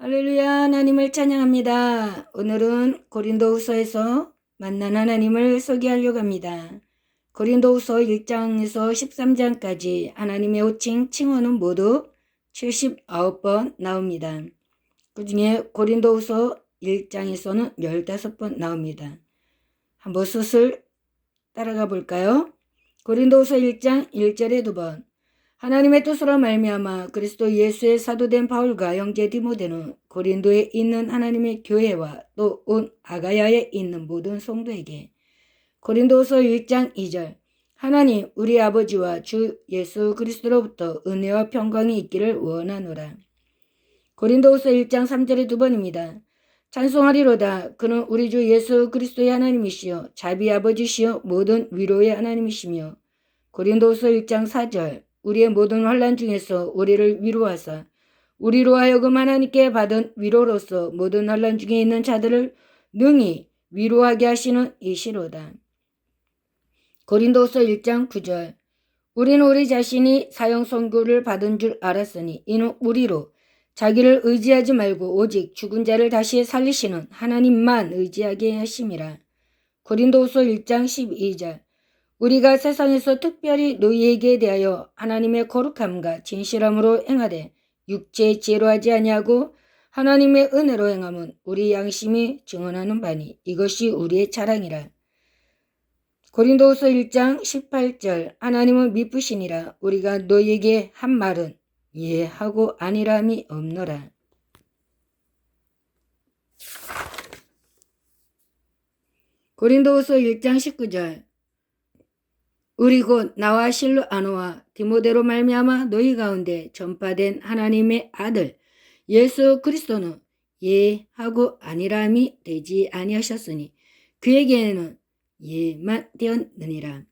할렐루야, 하나님을 찬양합니다. 오늘은 고린도후서에서 만난 하나님을 소개하려고 합니다. 고린도후서 1장에서 13장까지 하나님의 호칭, 칭호는 모두 79번 나옵니다. 그 중에 고린도후서 1장에서는 15번 나옵니다. 한번 수술 따라가 볼까요? 고린도후서 1장 1절에 2번. 하나님의 뜻으로 말미암아 그리스도 예수의 사도된 바울과 형제 디모데는 고린도에 있는 하나님의 교회와 또 온 아가야에 있는 모든 성도에게 고린도서 1장 2절. 하나님 우리 아버지와 주 예수 그리스도로부터 은혜와 평강이 있기를 원하노라. 고린도서 1장 3절에 2번입니다. 찬송하리로다. 그는 우리 주 예수 그리스도의 하나님이시여 자비 아버지시여 모든 위로의 하나님이시며. 고린도서 1장 4절. 우리의 모든 환난 중에서 우리를 위로하사 우리로 하여금 하나님께 받은 위로로서 모든 환난 중에 있는 자들을 능히 위로하게 하시는 이시로다. 고린도서 1장 9절. 우리는 우리 자신이 사형 선고를 받은 줄 알았으니 이는 우리로 자기를 의지하지 말고 오직 죽은 자를 다시 살리시는 하나님만 의지하게 하심이라. 고린도서 1장 12절. 우리가 세상에서 특별히 너희에게 대하여 하나님의 거룩함과 진실함으로 행하되 육체의 지혜로 하지 아니하고 하나님의 은혜로 행함은 우리 양심이 증언하는 바니 이것이 우리의 자랑이라. 고린도후서 1장 18절. 하나님은 미쁘시니라. 우리가 너희에게 한 말은 예하고 아니라함이 없노라. 고린도후서 1장 19절. 우리 곧 나와 실로아노와 디모데로 말미암아 너희 가운데 전파된 하나님의 아들 예수 그리스도는 예하고 아니라함이 되지 아니하셨으니 그에게는 예만 되었느니라.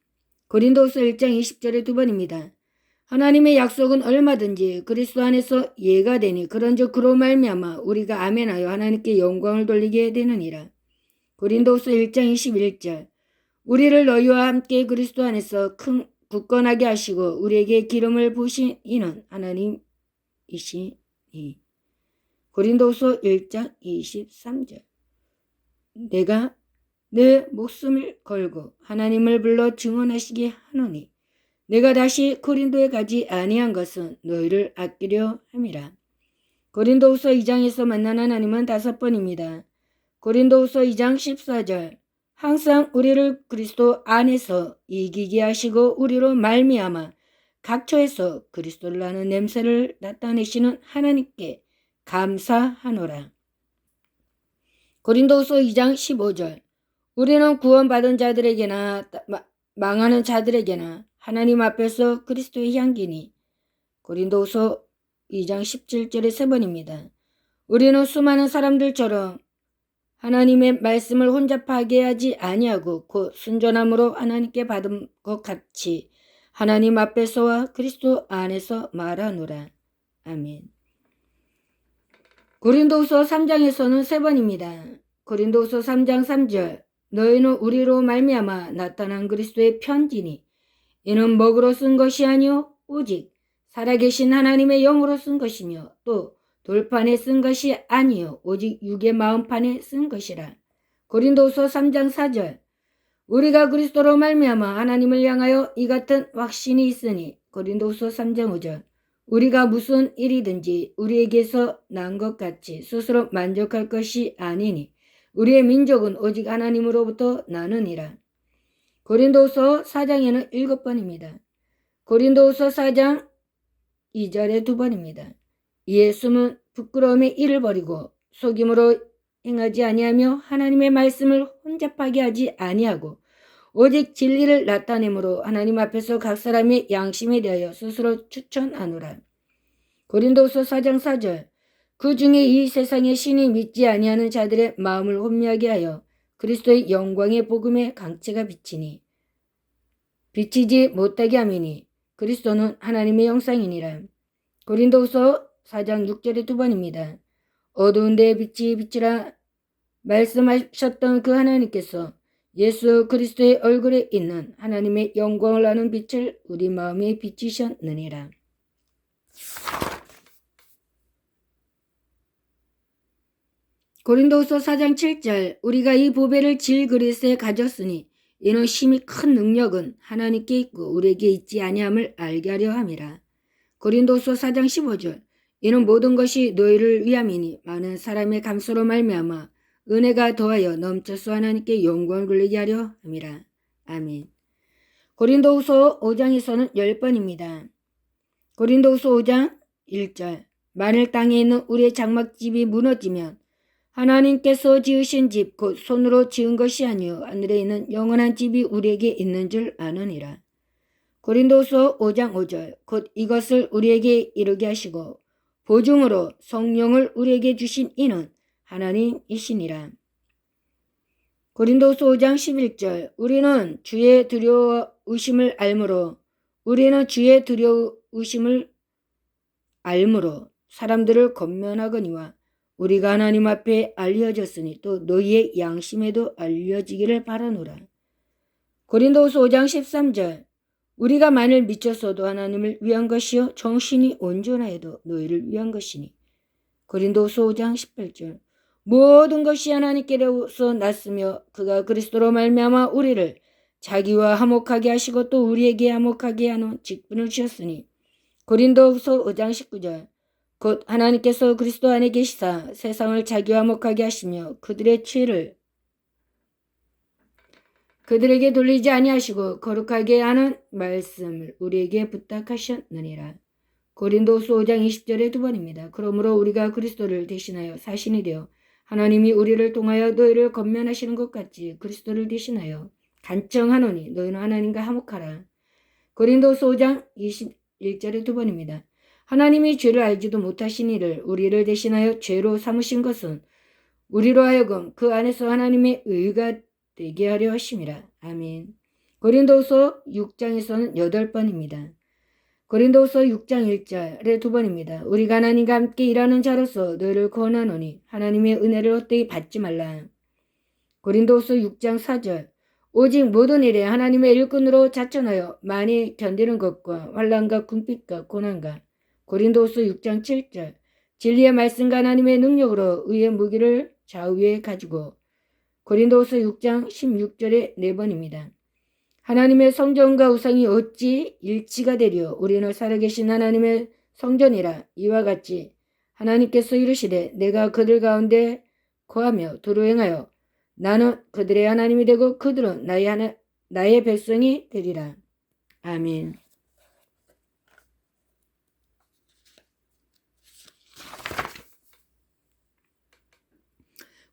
고린도후서 1장 20절에 2번입니다. 하나님의 약속은 얼마든지 그리스도 안에서 예가 되니 그런즉 그로 말미암아 우리가 아멘하여 하나님께 영광을 돌리게 되느니라. 고린도후서 1장 21절. 우리를 너희와 함께 그리스도 안에서 굳건하게 하시고 우리에게 기름을 부으신 이는 하나님이시니. 고린도후서 1장 23절. 내가 내 목숨을 걸고 하나님을 불러 증언하시게 하노니 내가 다시 고린도에 가지 아니한 것은 너희를 아끼려 함이라. 고린도후서 2장에서 만난 하나님은 5번입니다. 고린도후서 2장 14절. 항상 우리를 그리스도 안에서 이기게 하시고 우리로 말미암아 각처에서 그리스도를 아는 냄새를 나타내시는 하나님께 감사하노라. 고린도후서 2장 15절. 우리는 구원받은 자들에게나 망하는 자들에게나 하나님 앞에서 그리스도의 향기니. 고린도후서 2장 17절에 3번입니다. 우리는 수많은 사람들처럼 하나님의 말씀을 혼잡하게 하지 아니하고 곧 순전함으로 하나님께 받은 것 같이 하나님 앞에서와 그리스도 안에서 말하노라. 아멘. 고린도후서 3장에서는 3번입니다. 고린도후서 3장 3절. 너희는 우리로 말미암아 나타난 그리스도의 편지니 이는 먹으로 쓴 것이 아니요 오직 살아계신 하나님의 영으로 쓴 것이며 또 돌판에 쓴 것이 아니요 오직 육의 마음판에 쓴 것이라. 고린도후서 3장 4절. 우리가 그리스도로 말미암아 하나님을 향하여 이 같은 확신이 있으니. 고린도후서 3장 5절. 우리가 무슨 일이든지 우리에게서 난 것 같이 스스로 만족할 것이 아니니 우리의 민족은 오직 하나님으로부터 나느니라. 고린도후서 4장에는 7번입니다. 고린도후서 4장 2절에 2번입니다. 이에 숨은 부끄러움의 일을 버리고 속임으로 행하지 아니하며 하나님의 말씀을 혼잡하게 하지 아니하고 오직 진리를 나타내므로 하나님 앞에서 각 사람의 양심에 대하여 스스로 추천하노라. 고린도후서 4장 4절. 그 중에 이 세상의 신이 믿지 아니하는 자들의 마음을 혼미하게 하여 그리스도의 영광의 복음의 강체가 비치니 비치지 못하게 함이니 그리스도는 하나님의 형상이니라. 고린도후서 4장 6절에 2번입니다. 어두운 데에 빛이 비치라 말씀하셨던 그 하나님께서 예수 그리스도의 얼굴에 있는 하나님의 영광을 아는 빛을 우리 마음에 비치셨느니라. 고린도후서 4장 7절 우리가 이 보배를 질 그릇에 가졌으니 이는 심히 큰 능력은 하나님께 있고 우리에게 있지 아니함을 알게 하려 함이라. 고린도후서 4장 15절 이는 모든 것이 너희를 위함이니 많은 사람의 감소로 말미암아 은혜가 더하여 넘쳐서 하나님께 영광을 돌리게 하려 함이라. 아멘. 고린도후서 5장에서는 10번입니다. 고린도후서 5장 1절 만일 땅에 있는 우리의 장막집이 무너지면 하나님께서 지으신 집 곧 손으로 지은 것이 아니요 하늘에 있는 영원한 집이 우리에게 있는 줄 아느니라. 고린도서 5장 5절 곧 이것을 우리에게 이루게 하시고 보증으로 성령을 우리에게 주신 이는 하나님이시니라. 고린도서 5장 11절 우리는 주의 두려우심을 알므로 사람들을 권면하거니와 우리가 하나님 앞에 알려졌으니 또 너희의 양심에도 알려지기를 바라노라. 고린도후서 5장 13절 우리가 만일 미쳤어도 하나님을 위한 것이요 정신이 온전하여도 너희를 위한 것이니. 고린도후서 5장 18절 모든 것이 하나님께로서 났으며 그가 그리스도로 말미암아 우리를 자기와 화목하게 하시고 또 우리에게 화목하게 하는 직분을 주셨으니. 고린도후서 5장 19절 곧 하나님께서 그리스도 안에 계시사 세상을 자기와 화목하게 하시며 그들의 죄를 그들에게 돌리지 아니하시고 거룩하게 하는 말씀을 우리에게 부탁하셨느니라. 고린도후서 5장 20절에 2번입니다. 그러므로 우리가 그리스도를 대신하여 사신이 되어 하나님이 우리를 통하여 너희를 권면하시는 것 같이 그리스도를 대신하여 간청하노니 너희는 하나님과 화목하라. 고린도후서 5장 21절에 2번입니다. 하나님이 죄를 알지도 못하신 이를 우리를 대신하여 죄로 삼으신 것은 우리로 하여금 그 안에서 하나님의 의가 되게 하려 하심이라. 아멘. 고린도후서 6장에서는 8번입니다. 고린도후서 6장 1절에 2번입니다. 우리가 하나님과 함께 일하는 자로서 너희를 권하노니 하나님의 은혜를 헛되이 받지 말라. 고린도후서 6장 4절 오직 모든 일에 하나님의 일꾼으로 자천하여 많이 견디는 것과 환난과 궁핍과 고난과. 고린도후서 6장 7절 진리의 말씀과 하나님의 능력으로 의의 무기를 좌우에 가지고. 고린도후서 6장 16절에 4번입니다. 하나님의 성전과 우상이 어찌 일치가 되리요 우리는 살아계신 하나님의 성전이라. 이와 같이 하나님께서 이르시되 내가 그들 가운데 거하며 도로 행하여 나는 그들의 하나님이 되고 그들은 나의 백성이 되리라. 아멘.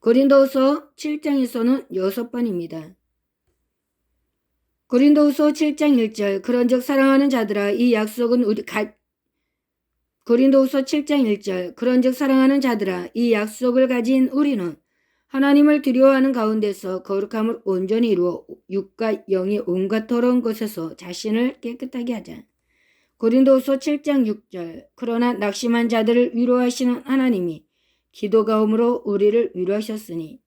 고린도후서 7장에서는 6번입니다. 고린도후서 7장 1절 그런즉 사랑하는 자들아 이 약속은 고린도후서 7장 1절 그런즉 사랑하는 자들아 이 약속을 가진 우리는 하나님을 두려워하는 가운데서 거룩함을 온전히 이루어 육과 영의 온갖 더러운 것에서 자신을 깨끗하게 하자. 고린도후서 7장 6절 그러나 낙심한 자들을 위로하시는 하나님이 기도가 옴으로 우리를 위로하셨으니.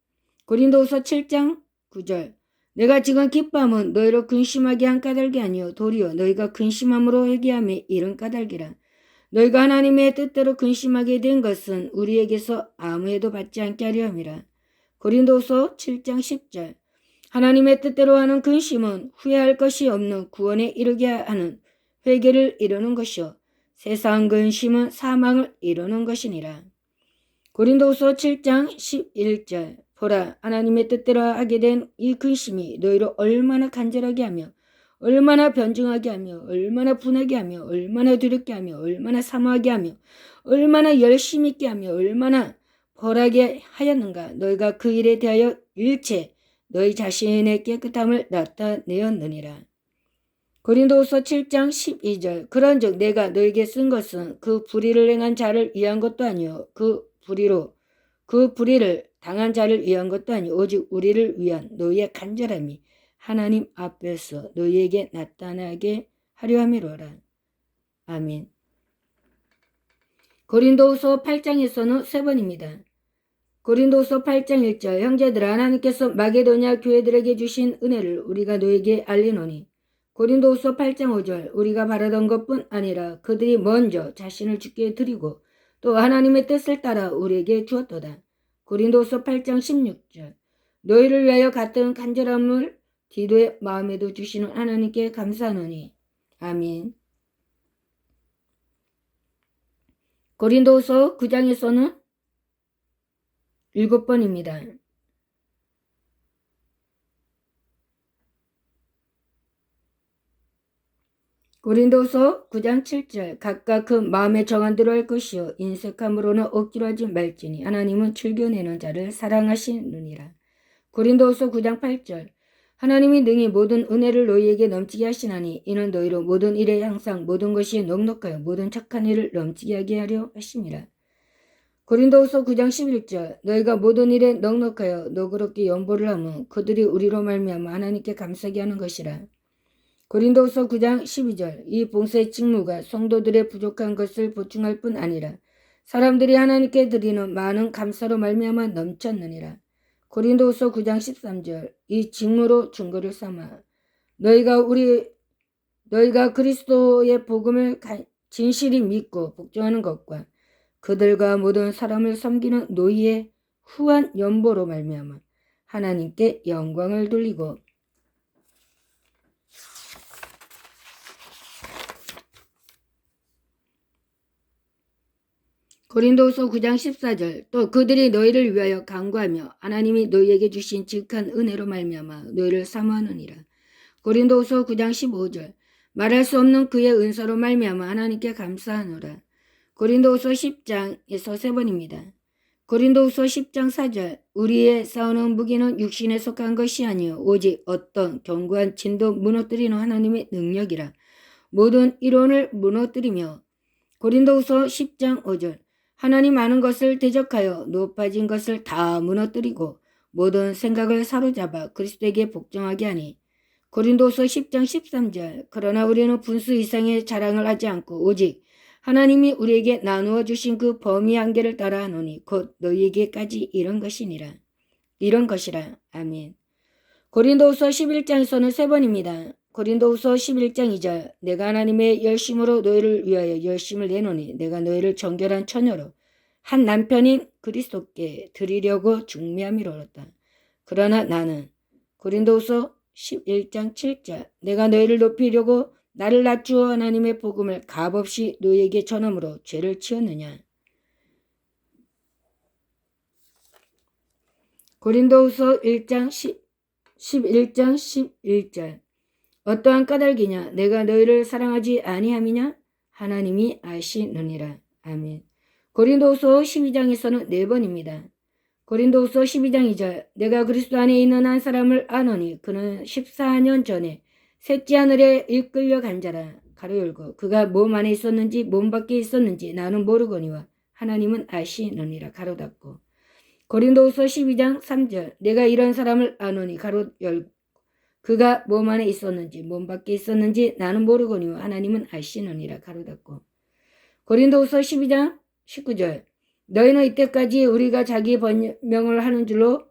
고린도후서 7장 9절 내가 지금 기뻐함은 너희를 근심하게 한 까닭이 아니요 도리어 너희가 근심함으로 회개함에 이른 까닭이라. 너희가 하나님의 뜻대로 근심하게 된 것은 우리에게서 아무 해도 받지 않게 하려 함이라. 고린도후서 7장 10절 하나님의 뜻대로 하는 근심은 후회할 것이 없는 구원에 이르게 하는 회개를 이루는 것이요 세상 근심은 사망을 이루는 것이니라. 고린도후서 7장 11절 보라 하나님의 뜻대로 하게 된 이 근심이 너희를 얼마나 간절하게 하며 얼마나 변증하게 하며 얼마나 분하게 하며 얼마나 두렵게 하며 얼마나 사모하게 하며 얼마나 열심히 있게 하며 얼마나 벌하게 하였는가. 너희가 그 일에 대하여 일체 너희 자신의 깨끗함을 나타내었느니라. 고린도후서 7장 12절 그런즉 내가 너에게 쓴 것은 그 불의를 행한 자를 위한 것도 아니요 그 불의를 당한 자를 위한 것도 아니요 오직 우리를 위한 너희의 간절함이 하나님 앞에서 너희에게 나타나게 하려 함이로라. 아멘. 고린도후서 8장에서는 3번입니다. 고린도후서 8장 1절 형제들아 하나님께서 마게도냐 교회들에게 주신 은혜를 우리가 너에게 알리노니. 고린도후서 8장 5절 우리가 바라던 것뿐 아니라 그들이 먼저 자신을 주께 드리고 또 하나님의 뜻을 따라 우리에게 주었도다. 고린도서 8장 16절. 너희를 위하여 같은 간절함을 디도의 마음에도 주시는 하나님께 감사하노니. 아멘. 고린도서 9장에서는 7번입니다. 고린도서 9장 7절. 각각 그 마음에 정한 대로 할 것이요 인색함으로는 억지로 하지 말지니 하나님은 즐겨내는 자를 사랑하시느니라. 고린도서 9장 8절. 하나님이 능히 모든 은혜를 너희에게 넘치게 하시나니 이는 너희로 모든 일에 항상 모든 것이 넉넉하여 모든 착한 일을 넘치게 하게 하려 하심이라. 고린도후서 9장 11절. 너희가 모든 일에 넉넉하여 너그럽게 연보를 하면 그들이 우리로 말미암아 하나님께 감사하게 하는 것이라. 고린도후서 9장 12절. 이 봉사의 직무가 성도들의 부족한 것을 보충할 뿐 아니라 사람들이 하나님께 드리는 많은 감사로 말미암아 넘쳤느니라. 고린도후서 9장 13절. 이 직무로 증거를 삼아 너희가 그리스도의 복음을 진실히 믿고 복종하는 것과 그들과 모든 사람을 섬기는 노예의 후한 연보로 말미암아 하나님께 영광을 돌리고 고린도후서 9장 14절. 또 그들이 너희를 위하여 간구하며 하나님이 너희에게 주신 직한 은혜로 말미암아 너희를 사모하느니라. 고린도후서 9장 15절. 말할 수 없는 그의 은사로 말미암아 하나님께 감사하노라. 고린도후서 10장에서 3번입니다. 고린도후서 10장 4절. 우리의 싸우는 무기는 육신에 속한 것이 아니요 오직 어떤 견고한 진도 무너뜨리는 하나님의 능력이라. 모든 이론을 무너뜨리며. 고린도후서 10장 5절. 하나님 아는 것을 대적하여 높아진 것을 다 무너뜨리고 모든 생각을 사로잡아 그리스도에게 복종하게 하니. 고린도서 10장 13절. 그러나 우리는 분수 이상의 자랑을 하지 않고 오직 하나님이 우리에게 나누어 주신 그 범위 한계를 따라 하노니 곧 너희에게까지 이런 것이라. 아멘. 고린도후서 11장에서는 3번입니다. 고린도후서 11장 2절. 내가 하나님의 열심으로 너희를 위하여 열심을 내노니 내가 너희를 정결한 처녀로 한 남편인 그리스도께 드리려고 중매함이로다. 그러나 나는. 고린도후서 11장 7절. 내가 너희를 높이려고 나를 낮추어 하나님의 복음을 값없이 너희에게 전함으로 죄를 지었느냐. 고린도후서 11장 11절. 어떠한 까닭이냐? 내가 너희를 사랑하지 아니함이냐? 하나님이 아시느니라. 아멘. 고린도후서 12장에서는 4번입니다. 고린도후서 12장 2절. 내가 그리스도 안에 있는 한 사람을 아노니 그는 14년 전에 셋째 하늘에 이끌려 간 자라. 가로 열고 그가 몸 안에 있었는지 몸 밖에 있었는지 나는 모르거니와 하나님은 아시느니라. 가로 닫고. 고린도후서 12장 3절. 내가 이런 사람을 아노니 가로 열고 그가 몸 안에 있었는지 몸 밖에 있었는지 나는 모르거니와 하나님은 아시느니라. 가로 닫고. 고린도후서 12장 19절. 너희는 이때까지 우리가 자기 번명을 하는 줄로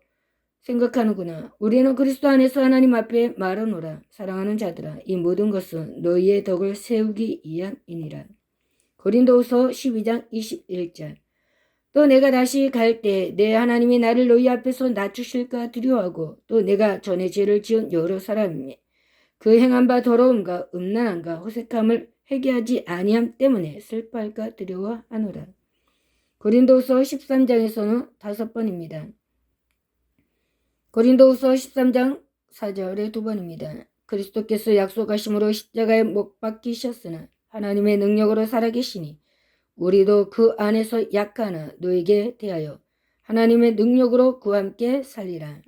생각하는구나. 우리는 그리스도 안에서 하나님 앞에 말하노라. 사랑하는 자들아, 이 모든 것은 너희의 덕을 세우기 위함이니라. 고린도후서 12장 21절. 또 내가 다시 갈 때 내 하나님이 나를 너희 앞에서 낮추실까 두려워하고 또 내가 전에 죄를 지은 여러 사람이 그 행한 바 더러움과 음란함과 호색함을 회개하지 아니함 때문에 슬퍼할까 두려워하노라. 고린도후서 13장에서는 5번입니다. 고린도후서 13장 4절에 2번입니다. 그리스도께서 약속하심으로 십자가에 못 박히셨으나 하나님의 능력으로 살아계시니 우리도 그 안에서 약하나 너에게 대하여 하나님의 능력으로 그와 함께 살리라.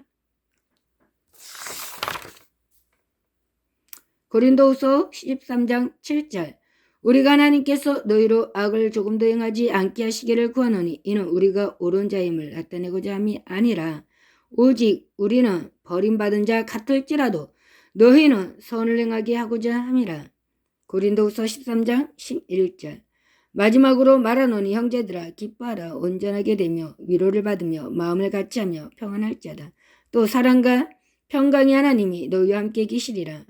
고린도후서 13장 7절. 우리가 하나님께서 너희로 악을 조금도 행하지 않게 하시기를 구하노니 이는 우리가 옳은 자임을 나타내고자 함이 아니라 오직 우리는 버림받은 자 같을지라도 너희는 선을 행하게 하고자 함이라. 고린도후서 13장 11절. 마지막으로 말하노니 형제들아 기뻐하라. 온전하게 되며 위로를 받으며 마음을 같이하며 평안할 자다. 또 사랑과 평강의 하나님이 너희와 함께 계시리라.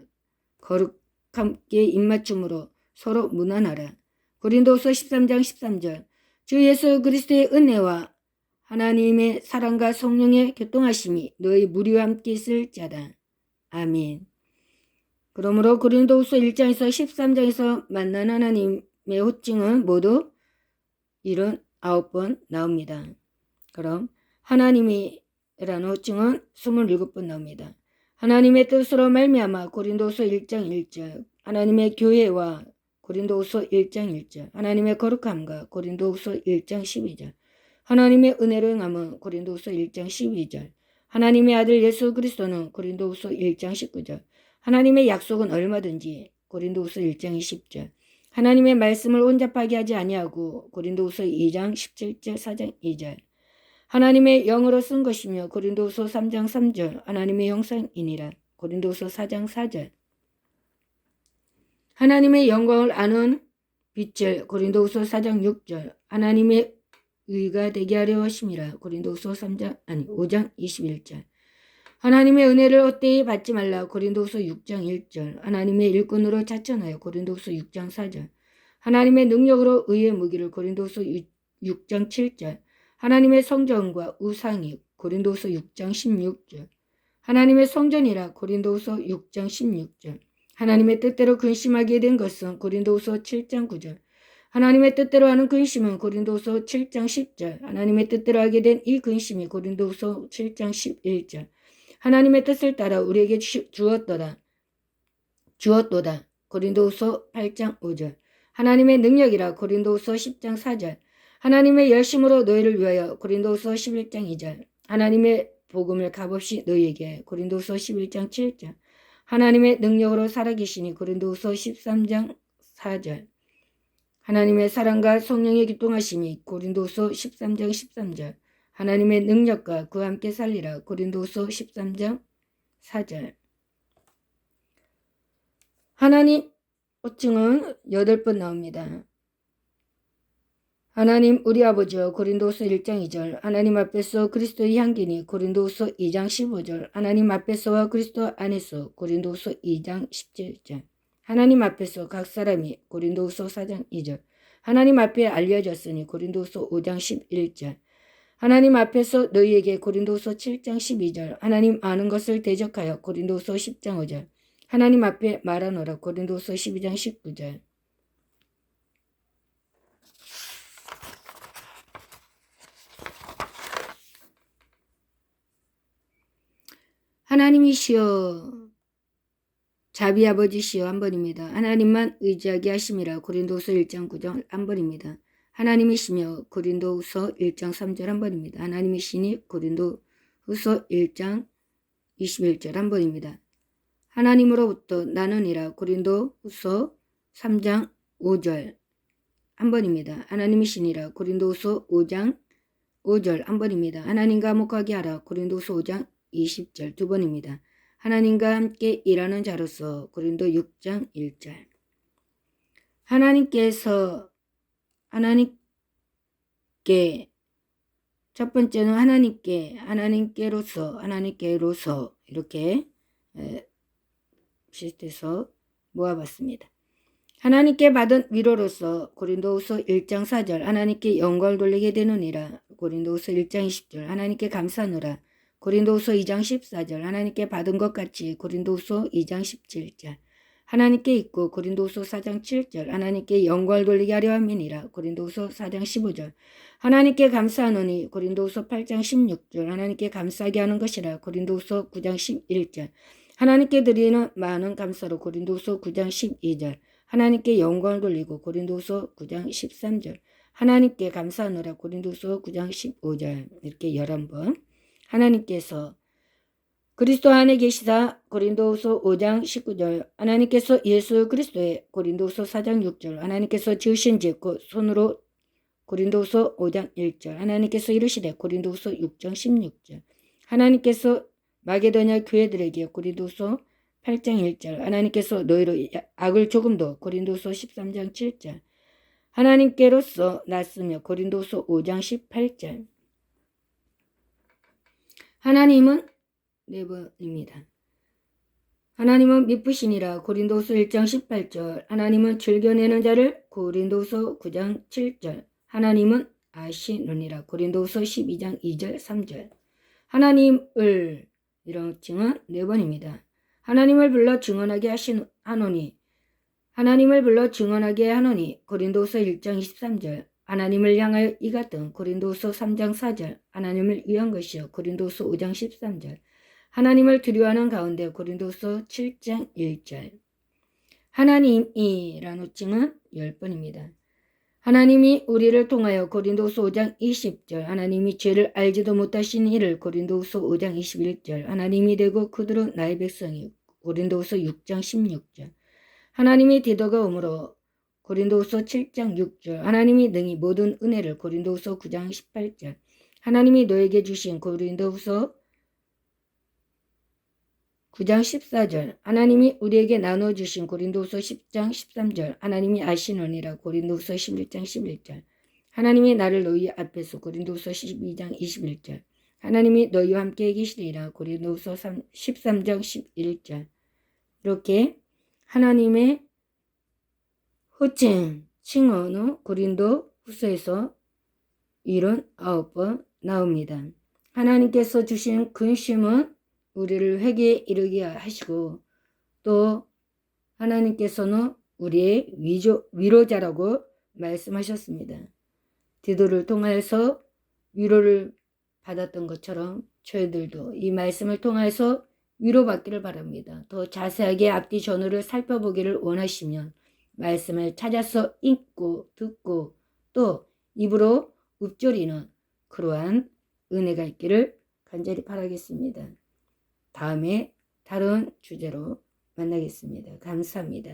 거룩함께 입맞춤으로 서로 무난하라. 고린도후서 13장 13절. 주 예수 그리스도의 은혜와 하나님의 사랑과 성령의 교통하심이 너희 무리와 함께 있을지어다. 아멘. 그러므로 고린도후서 1장에서 13장에서 만난 하나님의 호칭은 모두 79번 나옵니다. 그럼 하나님이라는 호칭은 27번 나옵니다. 하나님의 뜻으로 말미암아 고린도후서 1장 1절, 하나님의 교회와 고린도후서 1장 1절, 하나님의 거룩함과 고린도후서 1장 12절, 하나님의 은혜로 행함은 고린도후서 1장 12절, 하나님의 아들 예수 그리스도는 고린도후서 1장 19절, 하나님의 약속은 얼마든지 고린도후서 1장 20절, 하나님의 말씀을 혼잡하게 하지 아니하고 고린도후서 2장 17절 4장 2절, 하나님의 영으로 쓴 것이며 고린도후서 3장 3절, 하나님의 형상이니라 고린도후서 4장 4절, 하나님의 영광을 아는 빛을 고린도후서 4장 6절, 하나님의 의가 되게 하려 하심이라 고린도후서 5장 21절, 하나님의 은혜를 헛되이 받지 말라 고린도후서 6장 1절, 하나님의 일꾼으로 자천하여 고린도후서 6장 4절, 하나님의 능력으로 의의 무기를 고린도후서 6장 7절, 하나님의 성전과 우상이 고린도후서 6장 16절, 하나님의 성전이라 고린도후서 6장 16절, 하나님의 뜻대로 근심하게 된 것은 고린도후서 7장 9절, 하나님의 뜻대로 하는 근심은 고린도후서 7장 10절, 하나님의 뜻대로 하게 된 이 근심이 고린도후서 7장 11절, 하나님의 뜻을 따라 우리에게 주었도다 고린도후서 8장 5절, 하나님의 능력이라 고린도후서 10장 4절, 하나님의 열심으로 너희를 위하여 고린도후서 11장 2절, 하나님의 복음을 값없이 너희에게 고린도후서 11장 7절, 하나님의 능력으로 살아계시니 고린도후서 13장 4절, 하나님의 사랑과 성령의 기통하심이 고린도후서 13장 13절, 하나님의 능력과 그와 함께 살리라 고린도후서 13장 4절. 하나님 호칭은 8번 나옵니다. 하나님 우리 아버지여 고린도후서 1장 2절, 하나님 앞에서 그리스도의 향기니 고린도후서 2장 15절, 하나님 앞에서와 그리스도 안에서 고린도후서 2장 17절, 하나님 앞에서 각 사람이 고린도후서 4장 2절, 하나님 앞에 알려졌으니 고린도후서 5장 11절, 하나님 앞에서 너희에게 고린도후서 7장 12절, 하나님 아는 것을 대적하여 고린도후서 10장 5절, 하나님 앞에 말하노라 고린도후서 12장 19절. 하나님이시여 자비 아버지시여 한 번입니다. 하나님만 의지하게 하심이라 고린도후서 1장 9절 한 번입니다. 하나님이시며 고린도후서 1장 3절 한 번입니다. 하나님이시니 고린도후서 1장 21절 한 번입니다. 하나님으로부터 나느니라 고린도후서 3장 5절 한 번입니다. 하나님이시니라 고린도후서 5장 5절 한 번입니다. 하나님과 목하게 하라 고린도후서 5장 20절 두 번입니다. 하나님과 함께 일하는 자로서 고린도 6장 1절. 하나님께 첫 번째는 하나님께로서 이렇게 시스트에서 모아봤습니다. 하나님께 받은 위로로서 고린도후서 1장 4절, 하나님께 영광을 돌리게 되느니라 고린도후서 1장 20절, 하나님께 감사하노라 고린도후서 2장 14절, 하나님께 받은 것 같이 고린도후서 2장 17절, 하나님께 있고 고린도후서 4장 7절, 하나님께 영광을 돌리게 하려 함이니라 고린도후서 4장 15절, 하나님께 감사하노니 고린도후서 8장 16절, 하나님께 감사하게 하는 것이라 고린도후서 9장 11절, 하나님께 드리는 많은 감사로 고린도후서 9장 12절, 하나님께 영광을 돌리고 고린도후서 9장 13절, 하나님께 감사하노라 고린도후서 9장 15절 이렇게 11번. 하나님께서 그리스도 안에 계시다 고린도후서 5장 19절, 하나님께서 예수 그리스도의 고린도후서 4장 6절, 하나님께서 지으신 집 곧 손으로 고린도후서 5장 1절, 하나님께서 이르시되 고린도후서 6장 16절, 하나님께서 마게도냐 교회들에게 고린도후서 8장 1절, 하나님께서 너희로 악을 조금도 고린도후서 13장 7절, 하나님께로서 났으며 고린도후서 5장 18절. 하나님은 4번입니다. 하나님은 미쁘시니라 고린도후서 1장 18절, 하나님은 즐겨내는 자를 고린도후서 9장 7절, 하나님은 아시느니라. 고린도후서 12장 2절 3절. 하나님을 이런 호칭은 4번입니다. 하나님을 불러 증언하게 하노니 하나님을 불러 증언하게 하노니 고린도후서 1장 23절. 하나님을 향하여 이 같은 고린도후서 3장 4절. 하나님을 위한 것이요 고린도후서 5장 13절. 하나님을 두려워하는 가운데 고린도후서 7장 1절. 하나님이라는 호칭은 10번입니다. 하나님이 우리를 통하여 고린도후서 5장 20절. 하나님이 죄를 알지도 못하신 이를 고린도후서 5장 21절. 하나님이 되고 그들은 나의 백성이 고린도후서 6장 16절. 하나님이 디도가 오므로 고린도후서 7장 6절. 하나님이 능히 모든 은혜를 고린도후서 9장 18절. 하나님이 너에게 주신 고린도후서 9장 14절. 하나님이 우리에게 나눠주신 고린도후서 10장 13절. 하나님이 아시느니라 고린도후서 11장 11절. 하나님이 나를 너희 앞에서 고린도후서 12장 21절. 하나님이 너희와 함께 계시리라 고린도후서 13장 11절. 이렇게 하나님의 호칭, 칭언은 고린도후서에서 79번 나옵니다. 하나님께서 주신 근심은 우리를 회개에 이르게 하시고 또 하나님께서는 우리의 위로자라고 말씀하셨습니다. 디도를 통해서 위로를 받았던 것처럼 저희들도 이 말씀을 통해서 위로받기를 바랍니다. 더 자세하게 앞뒤 전후를 살펴보기를 원하시면 말씀을 찾아서 읽고 듣고 또 입으로 읊조리는 그러한 은혜가 있기를 간절히 바라겠습니다. 다음에 다른 주제로 만나겠습니다. 감사합니다.